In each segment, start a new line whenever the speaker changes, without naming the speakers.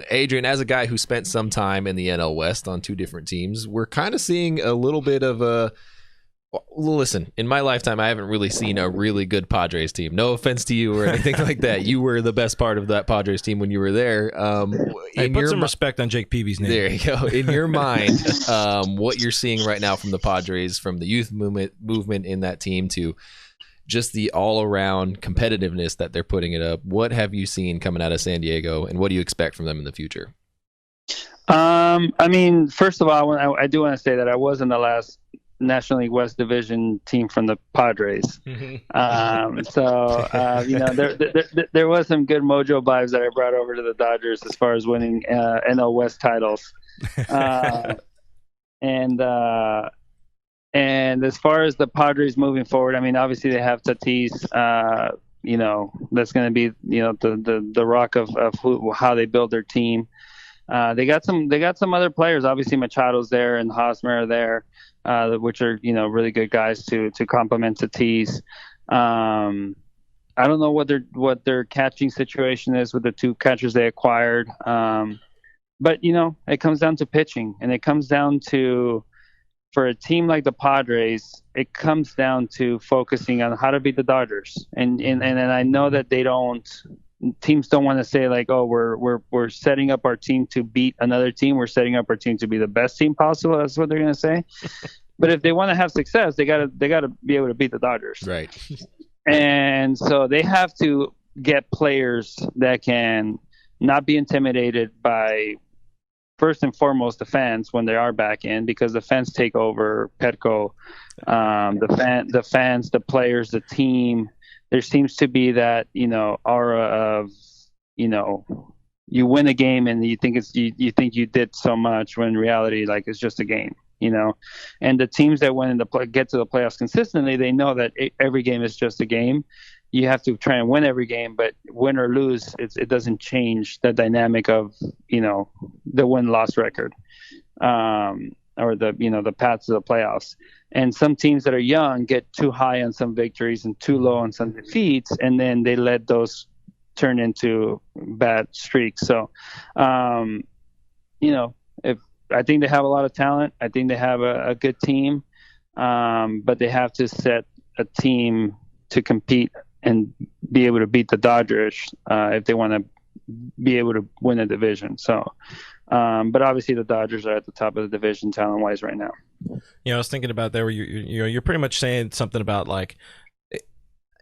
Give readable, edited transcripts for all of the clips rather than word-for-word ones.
Adrian, as a guy who spent some time in the NL West on two different teams, we're kind of seeing a little bit of a. Listen, in my lifetime, I haven't really seen a really good Padres team. No offense to you or anything like that. You were the best part of that Padres team when you were there.
Hey, put some respect on Jake Peavy's name.
There you go. In your mind, what you're seeing right now from the Padres, from the youth movement in that team to just the all-around competitiveness that they're putting it up, what have you seen coming out of San Diego, and what do you expect from them in the future?
I mean, first of all, I do want to say that I was in the last National League West Division team from the Padres. There was some good mojo vibes that I brought over to the Dodgers as far as winning NL West titles. And as far as the Padres moving forward, I mean, obviously they have Tatis, that's going to be, the rock of how they build their team. They got some other players. Obviously Machado's there and Hosmer are there. Which are really good guys to complement Tatis. I don't know what their catching situation is with the two catchers they acquired, but it comes down to pitching, and it comes down to, for a team like the Padres, it comes down to focusing on how to beat the Dodgers. And I know that teams don't want to say like, oh, we're setting up our team to beat another team. We're setting up our team to be the best team possible. That's what they're going to say. But if they want to have success, they gotta be able to beat the Dodgers.
Right.
And so they have to get players that can not be intimidated by, first and foremost, the fans when they are back in, because the fans take over Petco. The fans, the players, the team. There seems to be that, aura of, you win a game and you think you think you did so much, when in reality, like, it's just a game, And the teams that get to the playoffs consistently, they know that every game is just a game. You have to try and win every game, but win or lose, it doesn't change the dynamic of, the win-loss record, or the path to the playoffs. And some teams that are young get too high on some victories and too low on some defeats, and then they let those turn into bad streaks. So, if I think they have a lot of talent, I think they have a good team, but they have to set a team to compete and be able to beat the Dodgers if they want to be able to win a division. So, but obviously the Dodgers are at the top of the division talent-wise right now.
I was thinking about that where you're pretty much saying something about, like,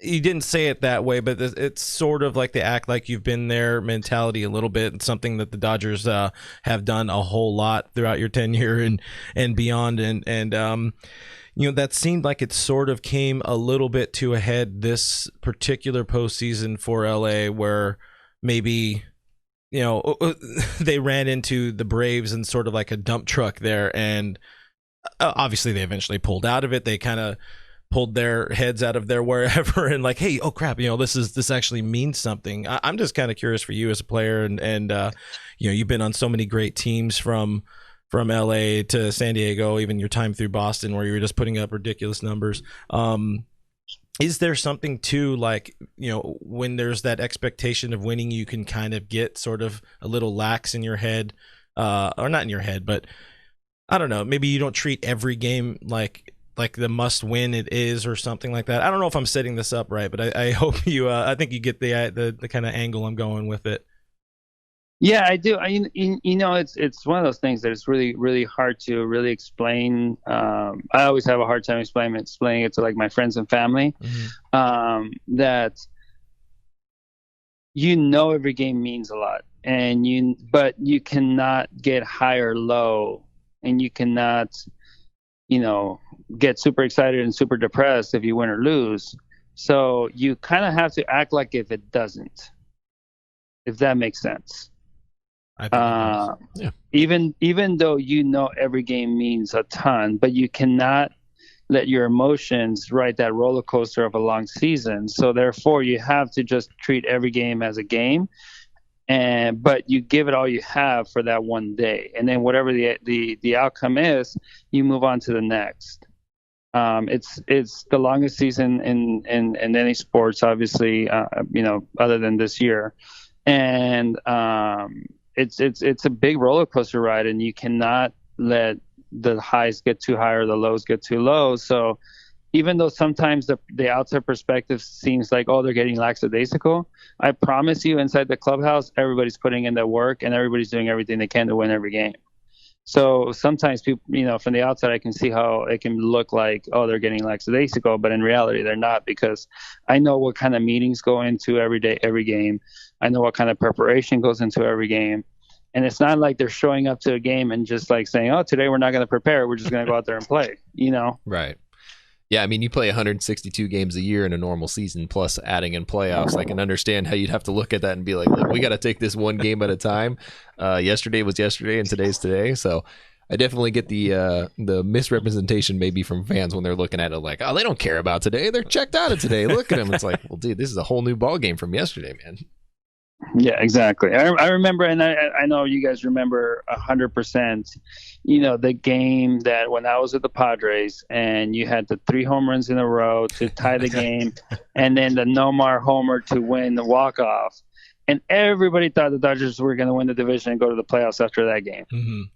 you didn't say it that way, but it's sort of like the act like you've been there mentality a little bit. It's something that the Dodgers have done a whole lot throughout your tenure and beyond. And that seemed like it sort of came a little bit to a head this particular postseason for LA, where maybe they ran into the Braves in sort of like a dump truck there, and obviously they eventually pulled out of it. They kind of pulled their heads out of their wherever and like, hey, oh crap, this actually means something. I'm just kind of curious for you as a player, and you've been on so many great teams from LA to San Diego, even your time through Boston where you were just putting up ridiculous numbers. Is there something to, like, when there's that expectation of winning, you can kind of get sort of a little lax in your head, or not in your head, but I don't know, maybe you don't treat every game like the must win it is, or something like that. I don't know if I'm setting this up right, but I hope you, I think you get the kind of angle I'm going with it.
Yeah, I do. It's one of those things that it's really, really hard to really explain. I always have a hard time explaining it to, like, my friends and family. That every game means a lot, but you cannot get high or low, and you cannot, get super excited and super depressed if you win or lose. So you kind of have to act like if it doesn't, if that makes sense.
I think
yeah. Even though every game means a ton, but you cannot let your emotions ride that roller coaster of a long season. So therefore, you have to just treat every game as a game, but you give it all you have for that one day, and then whatever the outcome is, you move on to the next. It's the longest season in any sports, obviously, other than this year, and it's a big roller coaster ride, and you cannot let the highs get too high or the lows get too low. So even though sometimes the outside perspective seems like, oh, they're getting lackadaisical, I promise you inside the clubhouse, everybody's putting in their work and everybody's doing everything they can to win every game. So sometimes people, from the outside, I can see how it can look like, oh, they're getting lackadaisical, but in reality, they're not, because I know what kind of meetings go into every day, every game. I know what kind of preparation goes into every game. And it's not like they're showing up to a game and just like saying, oh, today we're not going to prepare. We're just going to go out there and play,
Right. Yeah, I mean, you play 162 games a year in a normal season, plus adding in playoffs. I can understand how you'd have to look at that and be like, look, we got to take this one game at a time. Yesterday was yesterday, and today's today. So I definitely get the misrepresentation maybe from fans when they're looking at it like, oh, they don't care about today. They're checked out of today. Look at them. It's like, well, dude, this is a whole new ball game from yesterday, man.
Yeah, exactly. I remember, and I know you guys remember 100%, the game that when I was with the Padres and you had the 3 home runs in a row to tie the game and then the Nomar homer to win the walk-off. And everybody thought the Dodgers were going to win the division and go to the playoffs after that game,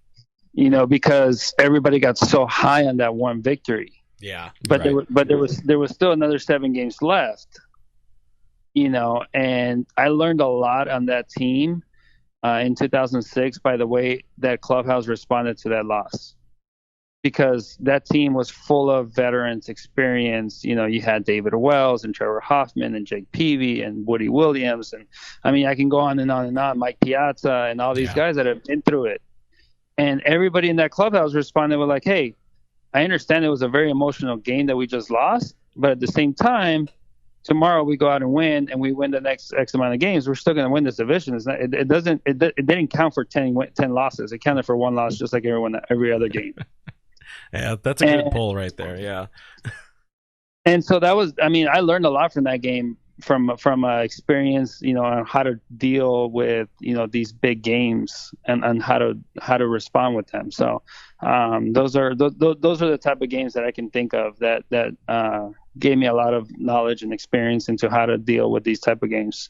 because everybody got so high on that one victory.
Yeah.
But right. there was still another 7 games left. And I learned a lot on that team in 2006 by the way that clubhouse responded to that loss, because that team was full of veterans, experience. You had David Wells and Trevor Hoffman and Jake Peavy and Woody Williams. And I mean, I can go on and on and on, Mike Piazza and all these guys that have been through it. And everybody in that clubhouse responded with like, hey, I understand it was a very emotional game that we just lost, but at the same time, tomorrow we go out and win, and we win the next X amount of games, we're still going to win this division. It didn't count for 10 losses. It counted for 1 loss, just like every other game.
Yeah, that's a good pull right there. Yeah.
And so that was, I mean, I learned a lot from that game, from experience, on how to deal with, these big games and how to respond with them. So those are the type of games that I can think of that gave me a lot of knowledge and experience into how to deal with these type of games.